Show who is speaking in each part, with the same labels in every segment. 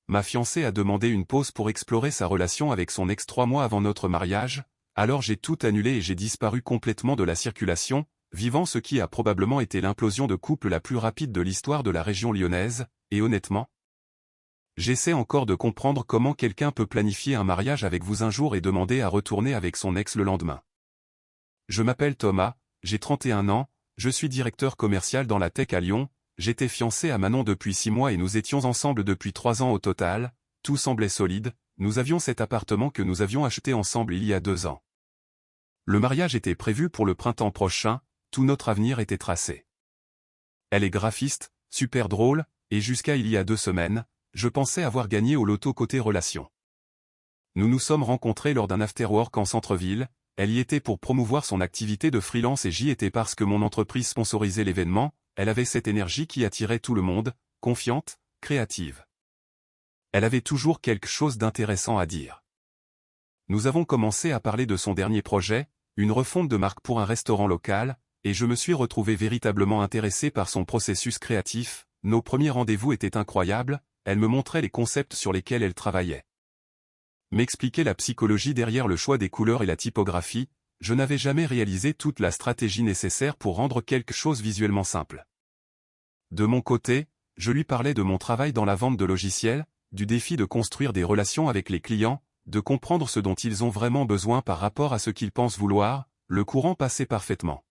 Speaker 1: ma fiancée a demandé une pause pour explorer sa relation avec son ex 3 mois avant notre mariage, alors j'ai tout annulé et j'ai disparu complètement de la circulation, vivant ce qui a probablement été l'implosion de couple la plus rapide de l'histoire de la région lyonnaise, et honnêtement, j'essaie encore de comprendre comment quelqu'un peut planifier un mariage avec vous un jour et demander à retourner avec son ex le lendemain. Je m'appelle Thomas, j'ai 31 ans, je suis directeur commercial dans la tech à Lyon, j'étais fiancé à Manon depuis 6 mois et nous étions ensemble depuis 3 ans au total, tout semblait solide, nous avions cet appartement que nous avions acheté ensemble il y a 2 ans. Le mariage était prévu pour le printemps prochain, tout notre avenir était tracé. Elle est graphiste, super drôle, et jusqu'à il y a 2 semaines, je pensais avoir gagné au loto côté relations. Nous nous sommes rencontrés lors d'un afterwork en centre-ville, elle y était pour promouvoir son activité de freelance et j'y étais parce que mon entreprise sponsorisait l'événement, elle avait cette énergie qui attirait tout le monde, confiante, créative. Elle avait toujours quelque chose d'intéressant à dire. Nous avons commencé à parler de son dernier projet, une refonte de marque pour un restaurant local, et je me suis retrouvé véritablement intéressé par son processus créatif. Nos premiers rendez-vous étaient incroyables, elle me montrait les concepts sur lesquels elle travaillait. M'expliquer la psychologie derrière le choix des couleurs et la typographie, je n'avais jamais réalisé toute la stratégie nécessaire pour rendre quelque chose visuellement simple. De mon côté, je lui parlais de mon travail dans la vente de logiciels, du défi de construire des relations avec les clients, de comprendre ce dont ils ont vraiment besoin par rapport à ce qu'ils pensent vouloir, le courant passait parfaitement.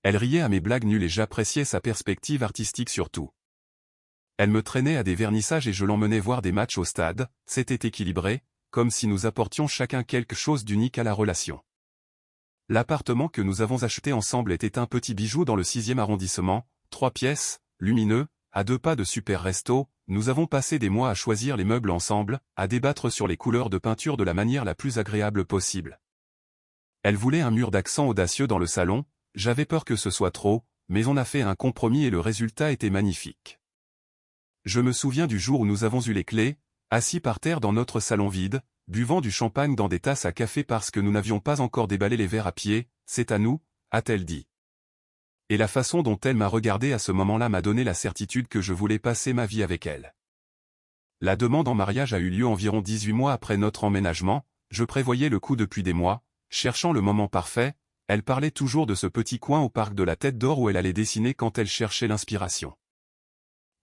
Speaker 1: Elle riait à mes blagues nulles et j'appréciais sa perspective artistique surtout. Elle me traînait à des vernissages et je l'emmenais voir des matchs au stade, c'était équilibré, comme si nous apportions chacun quelque chose d'unique à la relation. L'appartement que nous avons acheté ensemble était un petit bijou dans le 6e arrondissement, 3 pièces, lumineux, à 2 pas de super resto, nous avons passé des mois à choisir les meubles ensemble, à débattre sur les couleurs de peinture de la manière la plus agréable possible. Elle voulait un mur d'accent audacieux dans le salon, j'avais peur que ce soit trop, mais on a fait un compromis et le résultat était magnifique. Je me souviens du jour où nous avons eu les clés, assis par terre dans notre salon vide, buvant du champagne dans des tasses à café parce que nous n'avions pas encore déballé les verres à pied, c'est à nous, a-t-elle dit. Et la façon dont elle m'a regardé à ce moment-là m'a donné la certitude que je voulais passer ma vie avec elle. La demande en mariage a eu lieu environ 18 mois après notre emménagement, je prévoyais le coup depuis des mois, cherchant le moment parfait, elle parlait toujours de ce petit coin au parc de la Tête d'Or où elle allait dessiner quand elle cherchait l'inspiration.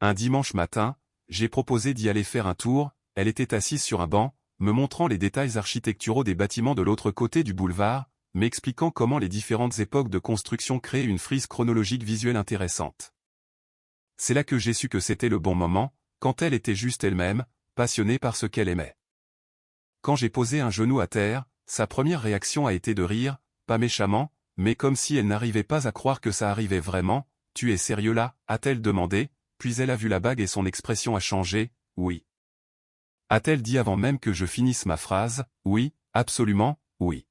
Speaker 1: Un dimanche matin, j'ai proposé d'y aller faire un tour, elle était assise sur un banc, me montrant les détails architecturaux des bâtiments de l'autre côté du boulevard, m'expliquant comment les différentes époques de construction créaient une frise chronologique visuelle intéressante. C'est là que j'ai su que c'était le bon moment, quand elle était juste elle-même, passionnée par ce qu'elle aimait. Quand j'ai posé un genou à terre, sa première réaction a été de rire, pas méchamment, mais comme si elle n'arrivait pas à croire que ça arrivait vraiment. « Tu es sérieux là ?» a-t-elle demandé, puis elle a vu la bague et son expression a changé. « Oui. » A-t-elle dit avant même que je finisse ma phrase. « Oui, absolument, oui. »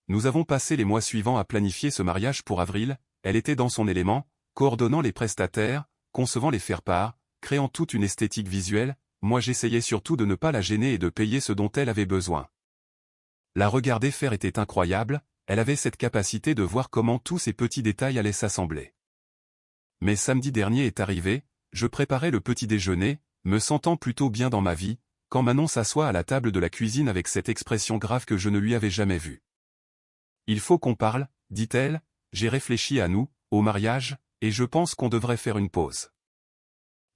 Speaker 1: Nous avons passé les mois suivants à planifier ce mariage pour avril, elle était dans son élément, coordonnant les prestataires, concevant les faire-part, créant toute une esthétique visuelle, moi j'essayais surtout de ne pas la gêner et de payer ce dont elle avait besoin. La regarder faire était incroyable, elle avait cette capacité de voir comment tous ces petits détails allaient s'assembler. Mais samedi dernier est arrivé, je préparais le petit déjeuner, me sentant plutôt bien dans ma vie, quand Manon s'assoit à la table de la cuisine avec cette expression grave que je ne lui avais jamais vue. « Il faut qu'on parle, dit-elle, j'ai réfléchi à nous, au mariage, et je pense qu'on devrait faire une pause. »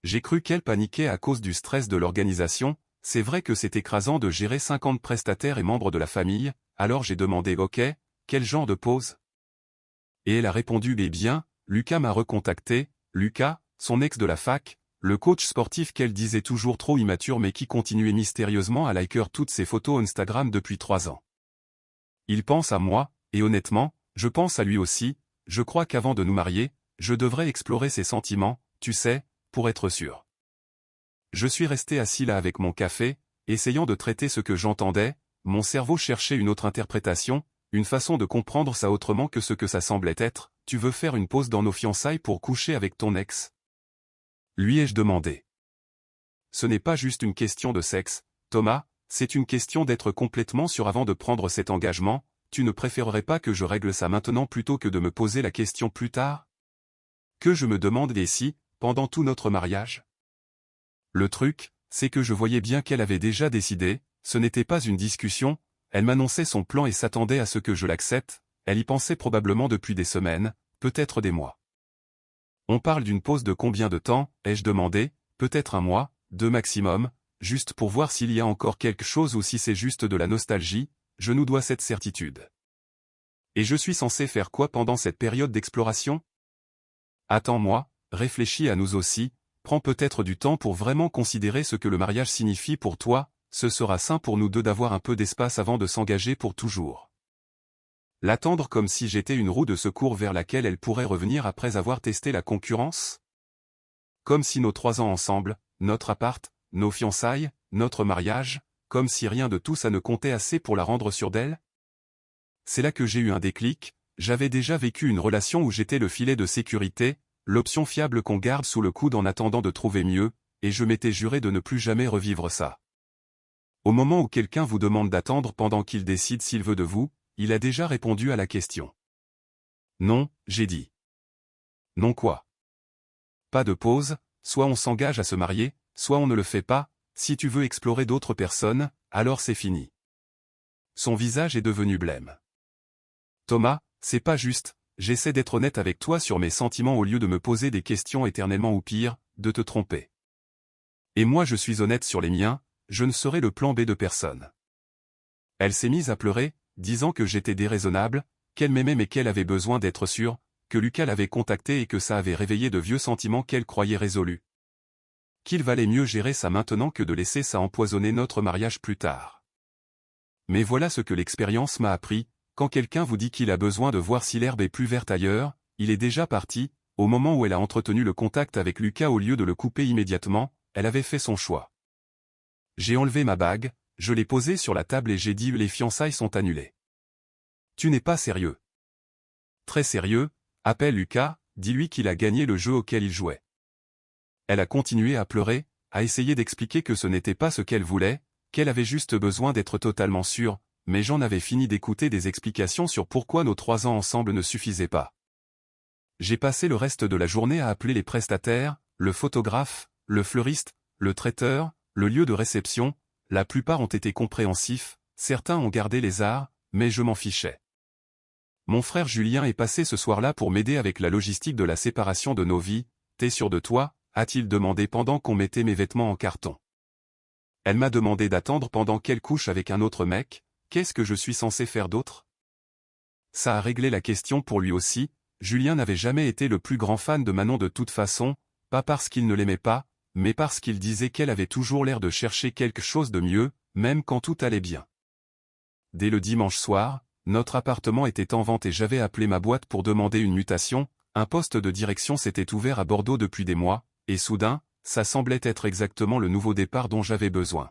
Speaker 1: J'ai cru qu'elle paniquait à cause du stress de l'organisation, c'est vrai que c'est écrasant de gérer 50 prestataires et membres de la famille, alors j'ai demandé « Ok, quel genre de pause ?» Et elle a répondu « Eh bien, Lucas m'a recontacté, Lucas, son ex de la fac, le coach sportif qu'elle disait toujours trop immature mais qui continuait mystérieusement à liker toutes ses photos Instagram depuis 3 ans. Il pense à moi, et honnêtement, je pense à lui aussi, je crois qu'avant de nous marier, je devrais explorer ses sentiments, tu sais, pour être sûr. Je suis resté assis là avec mon café, essayant de traiter ce que j'entendais, mon cerveau cherchait une autre interprétation, une façon de comprendre ça autrement que ce que ça semblait être. Tu veux faire une pause dans nos fiançailles pour coucher avec ton ex? Lui ai-je demandé. Ce n'est pas juste une question de sexe, Thomas, c'est une question d'être complètement sûr avant de prendre cet engagement. Tu ne préférerais pas que je règle ça maintenant plutôt que de me poser la question plus tard? Que je me demande et si, pendant tout notre mariage? Le truc, c'est que je voyais bien qu'elle avait déjà décidé, ce n'était pas une discussion, elle m'annonçait son plan et s'attendait à ce que je l'accepte, elle y pensait probablement depuis des semaines, peut-être des mois. On parle d'une pause de combien de temps, ai-je demandé, peut-être un mois, 2 maximum, juste pour voir s'il y a encore quelque chose ou si c'est juste de la nostalgie, je nous dois cette certitude. Et je suis censé faire quoi pendant cette période d'exploration? Attends-moi, réfléchis à nous aussi, prends peut-être du temps pour vraiment considérer ce que le mariage signifie pour toi, ce sera sain pour nous deux d'avoir un peu d'espace avant de s'engager pour toujours. L'attendre comme si j'étais une roue de secours vers laquelle elle pourrait revenir après avoir testé la concurrence? Comme si nos 3 ans ensemble, notre appart, nos fiançailles, notre mariage, comme si rien de tout ça ne comptait assez pour la rendre sûre d'elle? C'est là que j'ai eu un déclic, j'avais déjà vécu une relation où j'étais le filet de sécurité, l'option fiable qu'on garde sous le coude en attendant de trouver mieux, et je m'étais juré de ne plus jamais revivre ça. Au moment où quelqu'un vous demande d'attendre pendant qu'il décide s'il veut de vous, il a déjà répondu à la question. Non, j'ai dit. Non quoi? Pas de pause, soit on s'engage à se marier, soit on ne le fait pas, si tu veux explorer d'autres personnes, alors c'est fini. Son visage est devenu blême. Thomas, c'est pas juste, j'essaie d'être honnête avec toi sur mes sentiments au lieu de me poser des questions éternellement ou pire, de te tromper. Et moi je suis honnête sur les miens, je ne serai le plan B de personne. Elle s'est mise à pleurer, disant que j'étais déraisonnable, qu'elle m'aimait mais qu'elle avait besoin d'être sûre, que Lucas l'avait contactée et que ça avait réveillé de vieux sentiments qu'elle croyait résolus. Qu'il valait mieux gérer ça maintenant que de laisser ça empoisonner notre mariage plus tard. Mais voilà ce que l'expérience m'a appris, quand quelqu'un vous dit qu'il a besoin de voir si l'herbe est plus verte ailleurs, il est déjà parti, au moment où elle a entretenu le contact avec Lucas au lieu de le couper immédiatement, elle avait fait son choix. J'ai enlevé ma bague, je l'ai posée sur la table et j'ai dit les fiançailles sont annulées. Tu n'es pas sérieux. Très sérieux, appelle Lucas, dis-lui qu'il a gagné le jeu auquel il jouait. Elle a continué à pleurer, à essayer d'expliquer que ce n'était pas ce qu'elle voulait, qu'elle avait juste besoin d'être totalement sûre, mais j'en avais fini d'écouter des explications sur pourquoi nos 3 ans ensemble ne suffisaient pas. J'ai passé le reste de la journée à appeler les prestataires, le photographe, le fleuriste, le traiteur, le lieu de réception, la plupart ont été compréhensifs, certains ont gardé les arts, mais je m'en fichais. Mon frère Julien est passé ce soir-là pour m'aider avec la logistique de la séparation de nos vies. T'es sûr de toi? A-t-il demandé pendant qu'on mettait mes vêtements en carton. Elle m'a demandé d'attendre pendant qu'elle couche avec un autre mec, qu'est-ce que je suis censé faire d'autre? Ça a réglé la question pour lui aussi, Julien n'avait jamais été le plus grand fan de Manon de toute façon, pas parce qu'il ne l'aimait pas, mais parce qu'il disait qu'elle avait toujours l'air de chercher quelque chose de mieux, même quand tout allait bien. Dès le dimanche soir, notre appartement était en vente et j'avais appelé ma boîte pour demander une mutation, un poste de direction s'était ouvert à Bordeaux depuis des mois, et soudain, ça semblait être exactement le nouveau départ dont j'avais besoin.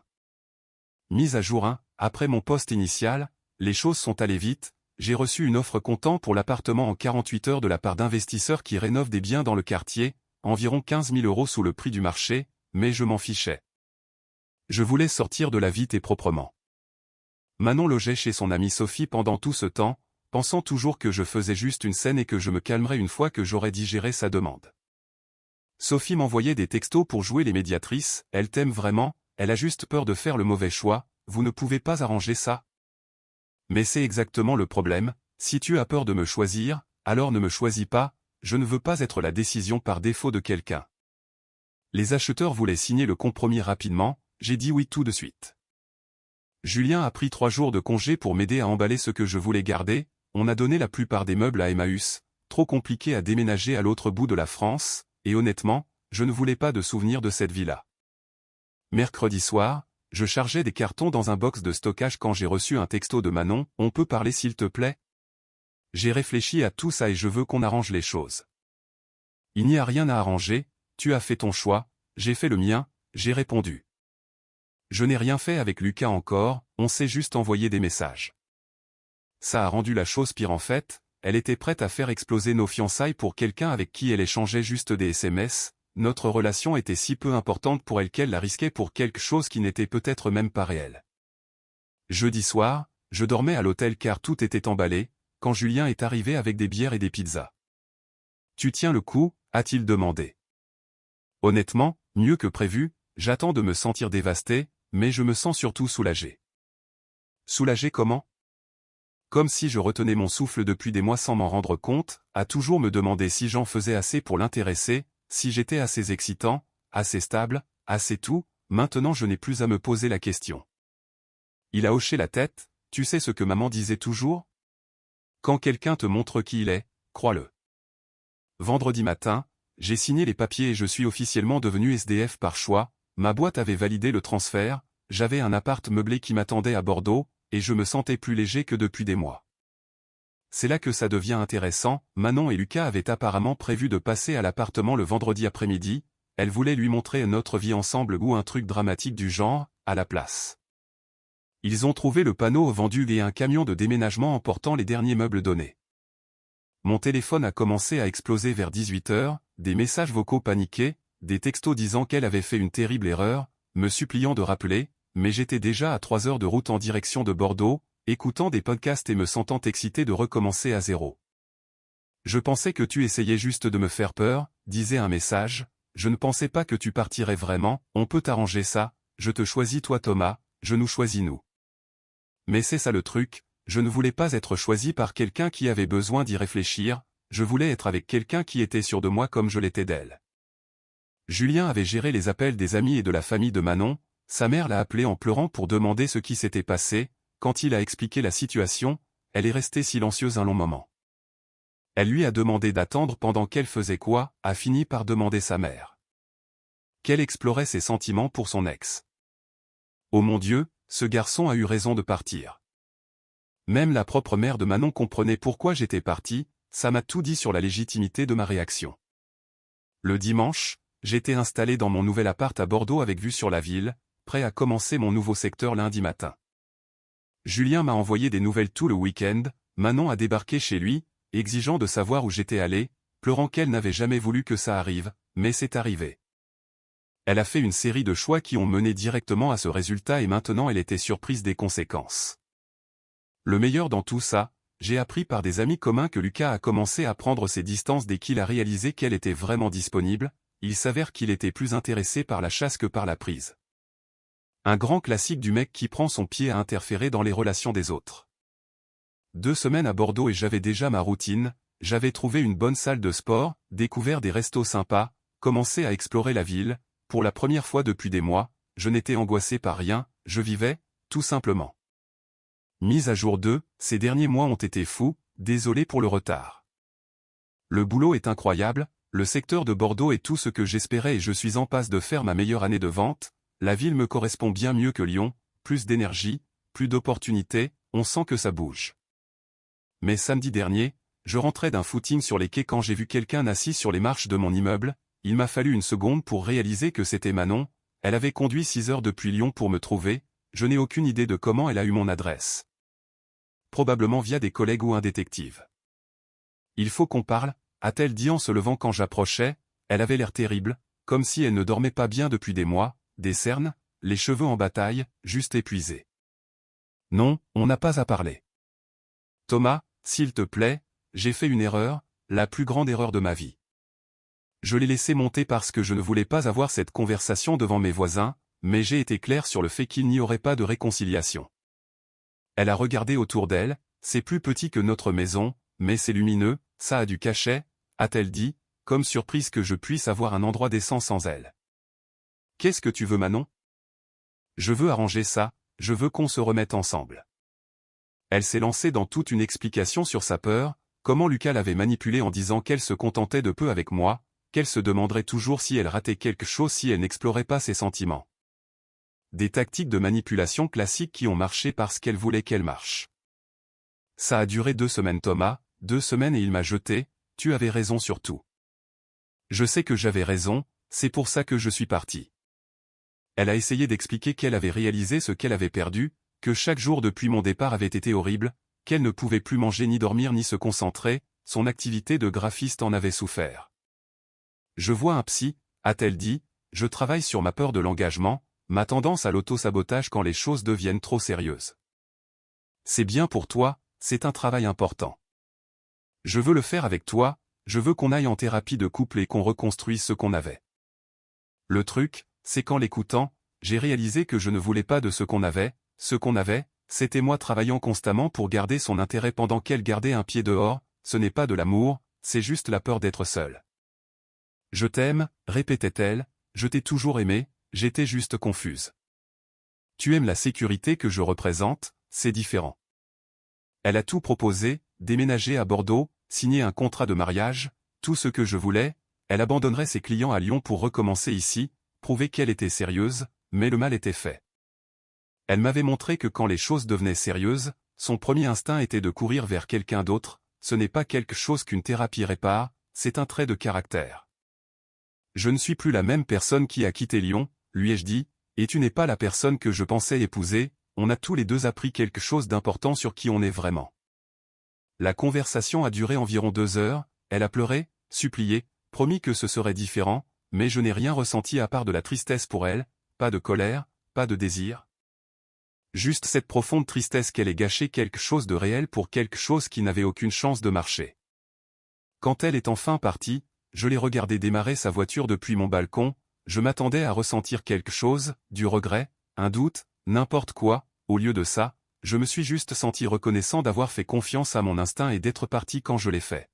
Speaker 1: Mise à jour 1, après mon poste initial, les choses sont allées vite, j'ai reçu une offre comptant pour l'appartement en 48 heures de la part d'investisseurs qui rénovent des biens dans le quartier, environ 15 000 € sous le prix du marché, mais je m'en fichais. Je voulais sortir de là vite et proprement. Manon logeait chez son amie Sophie pendant tout ce temps, pensant toujours que je faisais juste une scène et que je me calmerais une fois que j'aurais digéré sa demande. Sophie m'envoyait des textos pour jouer les médiatrices, elle t'aime vraiment, elle a juste peur de faire le mauvais choix, vous ne pouvez pas arranger ça. Mais c'est exactement le problème, si tu as peur de me choisir, alors ne me choisis pas, je ne veux pas être la décision par défaut de quelqu'un. Les acheteurs voulaient signer le compromis rapidement, j'ai dit oui tout de suite. Julien a pris 3 jours de congé pour m'aider à emballer ce que je voulais garder, on a donné la plupart des meubles à Emmaüs, trop compliqué à déménager à l'autre bout de la France, et honnêtement, je ne voulais pas de souvenir de cette vie-là. Mercredi soir, je chargeais des cartons dans un box de stockage quand j'ai reçu un texto de Manon, on peut parler s'il te plaît? J'ai réfléchi à tout ça et je veux qu'on arrange les choses. Il n'y a rien à arranger, tu as fait ton choix, j'ai fait le mien, j'ai répondu. Je n'ai rien fait avec Lucas encore, on s'est juste envoyé des messages. Ça a rendu la chose pire en fait, elle était prête à faire exploser nos fiançailles pour quelqu'un avec qui elle échangeait juste des SMS, notre relation était si peu importante pour elle qu'elle la risquait pour quelque chose qui n'était peut-être même pas réel. Jeudi soir, je dormais à l'hôtel car tout était emballé, quand Julien est arrivé avec des bières et des pizzas. Tu tiens le coup, a-t-il demandé. Honnêtement, mieux que prévu, J'attends de me sentir dévasté, mais je me sens surtout soulagé. Soulagé comment? Comme si je retenais mon souffle depuis des mois sans m'en rendre compte, à toujours me demander si j'en faisais assez pour l'intéresser, si j'étais assez excitant, assez stable, assez tout, maintenant je n'ai plus à me poser la question. Il a hoché la tête, tu sais ce que maman disait toujours? Quand quelqu'un te montre qui il est, crois-le. Vendredi matin, j'ai signé les papiers et je suis officiellement devenu SDF par choix, ma boîte avait validé le transfert, j'avais un appart meublé qui m'attendait à Bordeaux, et je me sentais plus léger que depuis des mois. C'est là que ça devient intéressant, Manon et Lucas avaient apparemment prévu de passer à l'appartement le vendredi après-midi, elle voulait lui montrer notre vie ensemble ou un truc dramatique du genre, à la place. Ils ont trouvé le panneau vendu et un camion de déménagement emportant les derniers meubles donnés. Mon téléphone a commencé à exploser vers 18h, des messages vocaux paniqués, des textos disant qu'elle avait fait une terrible erreur, me suppliant de rappeler, mais j'étais déjà à 3 heures de route en direction de Bordeaux, écoutant des podcasts et me sentant excité de recommencer à zéro. Je pensais que tu essayais juste de me faire peur, disait un message, je ne pensais pas que tu partirais vraiment, on peut arranger ça, je te choisis toi Thomas, je nous choisis nous. Mais c'est ça le truc, je ne voulais pas être choisi par quelqu'un qui avait besoin d'y réfléchir, je voulais être avec quelqu'un qui était sûr de moi comme je l'étais d'elle. Julien avait géré les appels des amis et de la famille de Manon, sa mère l'a appelé en pleurant pour demander ce qui s'était passé, quand il a expliqué la situation, elle est restée silencieuse un long moment. Elle lui a demandé d'attendre pendant qu'elle faisait quoi, a fini par demander sa mère. Qu'elle explorait ses sentiments pour son ex. Oh mon Dieu, ce garçon a eu raison de partir. Même la propre mère de Manon comprenait pourquoi j'étais parti, ça m'a tout dit sur la légitimité de ma réaction. Le dimanche, j'étais installé dans mon nouvel appart à Bordeaux avec vue sur la ville, prêt à commencer mon nouveau secteur lundi matin. Julien m'a envoyé des nouvelles tout le week-end, Manon a débarqué chez lui, exigeant de savoir où j'étais allé, pleurant qu'elle n'avait jamais voulu que ça arrive, mais c'est arrivé. Elle a fait une série de choix qui ont mené directement à ce résultat et maintenant elle était surprise des conséquences. Le meilleur dans tout ça, j'ai appris par des amis communs que Lucas a commencé à prendre ses distances dès qu'il a réalisé qu'elle était vraiment disponible, il s'avère qu'il était plus intéressé par la chasse que par la prise. Un grand classique du mec qui prend son pied à interférer dans les relations des autres. 2 semaines à Bordeaux et j'avais déjà ma routine, j'avais trouvé une bonne salle de sport, découvert des restos sympas, commencé à explorer la ville, pour la première fois depuis des mois, je n'étais angoissé par rien, je vivais, tout simplement. Mise à jour 2, ces derniers mois ont été fous, désolé pour le retard. Le boulot est incroyable, le secteur de Bordeaux est tout ce que j'espérais et je suis en passe de faire ma meilleure année de vente, la ville me correspond bien mieux que Lyon, plus d'énergie, plus d'opportunités, on sent que ça bouge. Mais samedi dernier, je rentrais d'un footing sur les quais quand j'ai vu quelqu'un assis sur les marches de mon immeuble, il m'a fallu une seconde pour réaliser que c'était Manon, elle avait conduit 6 heures depuis Lyon pour me trouver, je n'ai aucune idée de comment elle a eu mon adresse. Probablement via des collègues ou un détective. Il faut qu'on parle, a-t-elle dit en se levant quand j'approchais, elle avait l'air terrible, comme si elle ne dormait pas bien depuis des mois, des cernes, les cheveux en bataille, juste épuisée. Non, on n'a pas à parler. Thomas, s'il te plaît, j'ai fait une erreur, la plus grande erreur de ma vie. Je l'ai laissé monter parce que je ne voulais pas avoir cette conversation devant mes voisins, mais j'ai été clair sur le fait qu'il n'y aurait pas de réconciliation. Elle a regardé autour d'elle, c'est plus petit que notre maison, mais c'est lumineux, ça a du cachet, a-t-elle dit, comme surprise que je puisse avoir un endroit décent sans elle. Qu'est-ce que tu veux Manon? Je veux arranger ça, je veux qu'on se remette ensemble. Elle s'est lancée dans toute une explication sur sa peur, comment Lucas l'avait manipulée en disant qu'elle se contentait de peu avec moi, qu'elle se demanderait toujours si elle ratait quelque chose si elle n'explorait pas ses sentiments. Des tactiques de manipulation classiques qui ont marché parce qu'elle voulait qu'elles marchent. Ça a duré 2 semaines Thomas, 2 semaines et il m'a jeté, tu avais raison sur tout. Je sais que j'avais raison, c'est pour ça que je suis parti. Elle a essayé d'expliquer qu'elle avait réalisé ce qu'elle avait perdu, que chaque jour depuis mon départ avait été horrible, qu'elle ne pouvait plus manger ni dormir ni se concentrer, son activité de graphiste en avait souffert. Je vois un psy, a-t-elle dit, je travaille sur ma peur de l'engagement, ma tendance à l'auto-sabotage quand les choses deviennent trop sérieuses. C'est bien pour toi, c'est un travail important. Je veux le faire avec toi, je veux qu'on aille en thérapie de couple et qu'on reconstruise ce qu'on avait. Le truc, c'est qu'en l'écoutant, j'ai réalisé que je ne voulais pas de ce qu'on avait, c'était moi travaillant constamment pour garder son intérêt pendant qu'elle gardait un pied dehors, ce n'est pas de l'amour, c'est juste la peur d'être seule. Je t'aime, répétait-elle, je t'ai toujours aimé, j'étais juste confuse. Tu aimes la sécurité que je représente, c'est différent. Elle a tout proposé, déménager à Bordeaux, signer un contrat de mariage, tout ce que je voulais, elle abandonnerait ses clients à Lyon pour recommencer ici, prouver qu'elle était sérieuse, mais le mal était fait. Elle m'avait montré que quand les choses devenaient sérieuses, son premier instinct était de courir vers quelqu'un d'autre, ce n'est pas quelque chose qu'une thérapie répare, c'est un trait de caractère. Je ne suis plus la même personne qui a quitté Lyon, lui ai-je dit, et tu n'es pas la personne que je pensais épouser, on a tous les deux appris quelque chose d'important sur qui on est vraiment. La conversation a duré environ 2 heures, elle a pleuré, supplié, promis que ce serait différent, mais je n'ai rien ressenti à part de la tristesse pour elle, pas de colère, pas de désir. Juste cette profonde tristesse qu'elle ait gâché quelque chose de réel pour quelque chose qui n'avait aucune chance de marcher. Quand elle est enfin partie, je l'ai regardée démarrer sa voiture depuis mon balcon, je m'attendais à ressentir quelque chose, du regret, un doute, n'importe quoi, au lieu de ça, je me suis juste senti reconnaissant d'avoir fait confiance à mon instinct et d'être parti quand je l'ai fait.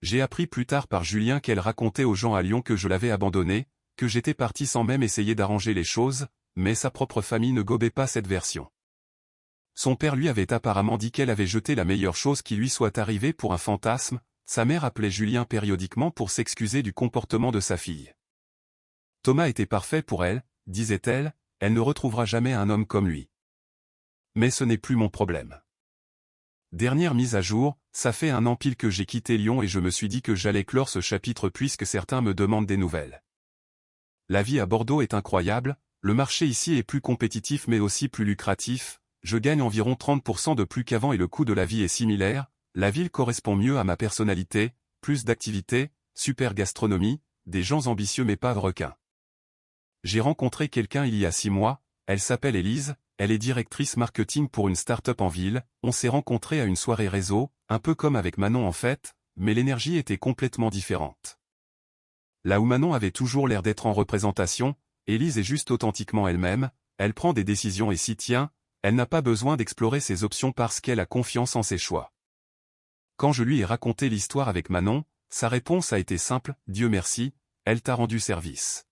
Speaker 1: J'ai appris plus tard par Julien qu'elle racontait aux gens à Lyon que je l'avais abandonnée, que j'étais parti sans même essayer d'arranger les choses, mais sa propre famille ne gobait pas cette version. Son père lui avait apparemment dit qu'elle avait jeté la meilleure chose qui lui soit arrivée pour un fantasme, sa mère appelait Julien périodiquement pour s'excuser du comportement de sa fille. Thomas était parfait pour elle, disait-elle, elle ne retrouvera jamais un homme comme lui. Mais ce n'est plus mon problème. Dernière mise à jour, ça fait 1 an pile que j'ai quitté Lyon et je me suis dit que j'allais clore ce chapitre puisque certains me demandent des nouvelles. La vie à Bordeaux est incroyable, le marché ici est plus compétitif mais aussi plus lucratif, je gagne environ 30% de plus qu'avant et le coût de la vie est similaire, la ville correspond mieux à ma personnalité, plus d'activités, super gastronomie, des gens ambitieux mais pas requins. J'ai rencontré quelqu'un il y a 6 mois, elle s'appelle Élise, elle est directrice marketing pour une start-up en ville, on s'est rencontrés à une soirée réseau, un peu comme avec Manon en fait, mais l'énergie était complètement différente. Là où Manon avait toujours l'air d'être en représentation, Élise est juste authentiquement elle-même, elle prend des décisions et s'y tient, elle n'a pas besoin d'explorer ses options parce qu'elle a confiance en ses choix. Quand je lui ai raconté l'histoire avec Manon, sa réponse a été simple, Dieu merci, elle t'a rendu service.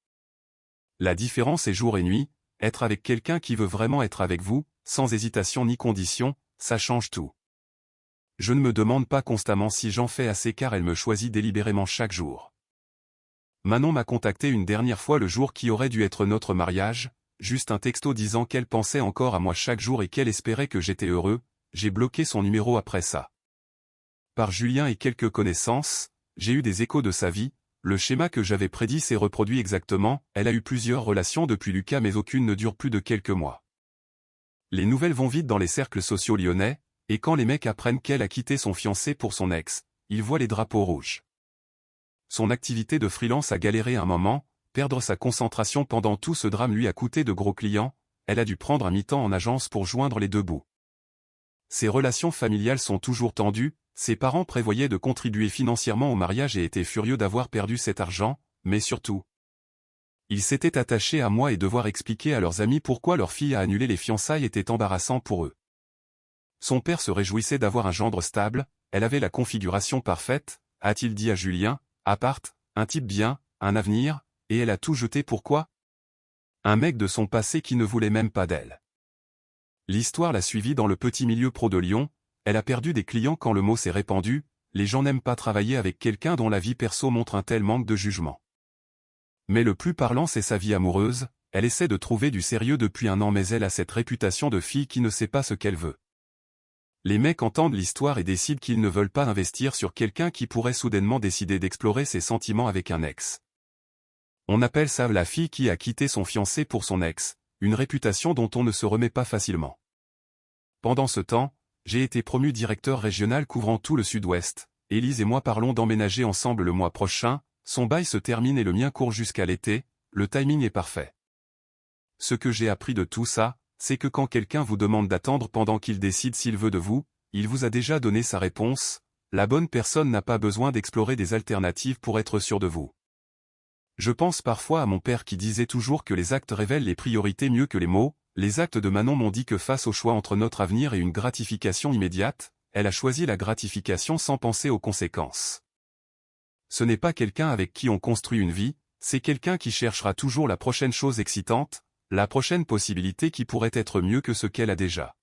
Speaker 1: La différence est jour et nuit, être avec quelqu'un qui veut vraiment être avec vous, sans hésitation ni condition, ça change tout. Je ne me demande pas constamment si j'en fais assez car elle me choisit délibérément chaque jour. Manon m'a contacté une dernière fois le jour qui aurait dû être notre mariage, juste un texto disant qu'elle pensait encore à moi chaque jour et qu'elle espérait que j'étais heureux, j'ai bloqué son numéro après ça. Par Julien et quelques connaissances, j'ai eu des échos de sa vie, le schéma que j'avais prédit s'est reproduit exactement, elle a eu plusieurs relations depuis Lucas mais aucune ne dure plus de quelques mois. Les nouvelles vont vite dans les cercles sociaux lyonnais, et quand les mecs apprennent qu'elle a quitté son fiancé pour son ex, ils voient les drapeaux rouges. Son activité de freelance a galéré un moment, perdre sa concentration pendant tout ce drame lui a coûté de gros clients, elle a dû prendre un mi-temps en agence pour joindre les deux bouts. Ses relations familiales sont toujours tendues, ses parents prévoyaient de contribuer financièrement au mariage et étaient furieux d'avoir perdu cet argent, mais surtout, ils s'étaient attachés à moi et devoir expliquer à leurs amis pourquoi leur fille a annulé les fiançailles était embarrassant pour eux. Son père se réjouissait d'avoir un gendre stable, elle avait la configuration parfaite, a-t-il dit à Julien, appart, un type bien, un avenir, et elle a tout jeté pourquoi? Un mec de son passé qui ne voulait même pas d'elle. L'histoire l'a suivie dans le petit milieu pro de Lyon, elle a perdu des clients quand le mot s'est répandu, les gens n'aiment pas travailler avec quelqu'un dont la vie perso montre un tel manque de jugement. Mais le plus parlant c'est sa vie amoureuse, elle essaie de trouver du sérieux depuis 1 an mais elle a cette réputation de fille qui ne sait pas ce qu'elle veut. Les mecs entendent l'histoire et décident qu'ils ne veulent pas investir sur quelqu'un qui pourrait soudainement décider d'explorer ses sentiments avec un ex. On appelle ça la fille qui a quitté son fiancé pour son ex, une réputation dont on ne se remet pas facilement. Pendant ce temps, j'ai été promu directeur régional couvrant tout le sud-ouest, Élise et moi parlons d'emménager ensemble le mois prochain, son bail se termine et le mien court jusqu'à l'été, le timing est parfait. Ce que j'ai appris de tout ça, c'est que quand quelqu'un vous demande d'attendre pendant qu'il décide s'il veut de vous, il vous a déjà donné sa réponse, la bonne personne n'a pas besoin d'explorer des alternatives pour être sûr de vous. Je pense parfois à mon père qui disait toujours que les actes révèlent les priorités mieux que les mots. Les actes de Manon m'ont dit que face au choix entre notre avenir et une gratification immédiate, elle a choisi la gratification sans penser aux conséquences. Ce n'est pas quelqu'un avec qui on construit une vie, c'est quelqu'un qui cherchera toujours la prochaine chose excitante, la prochaine possibilité qui pourrait être mieux que ce qu'elle a déjà.